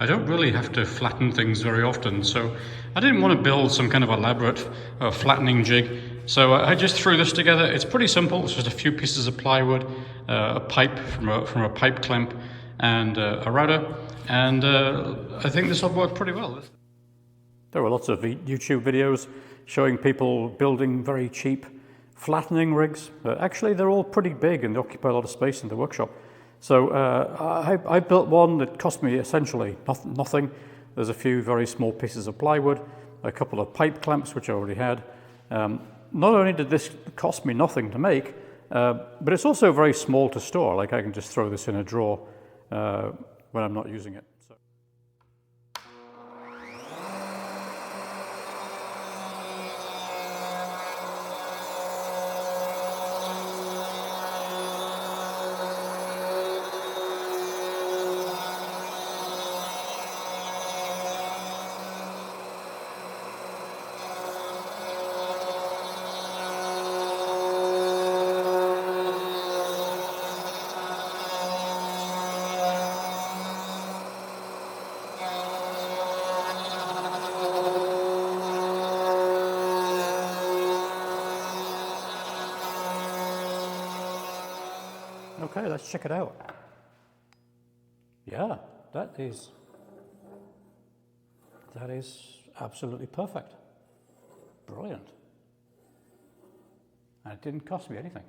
I don't really have to flatten things very often, so I didn't want to build some kind of elaborate flattening jig. So I just threw this together. It's pretty simple. It's just a few pieces of plywood, a pipe from a pipe clamp, and a router. And I think this will work pretty well. There are lots of YouTube videos showing people building very cheap flattening rigs. Actually, they're all pretty big and they occupy a lot of space in the workshop. So I built one that cost me essentially nothing. There's a few very small pieces of plywood, a couple of pipe clamps, which I already had. Not only did this cost me nothing to make, but it's also very small to store. Like I can just throw this in a drawer when I'm not using it. So. Okay, let's check it out. Yeah, that is absolutely perfect. Brilliant. And it didn't cost me anything.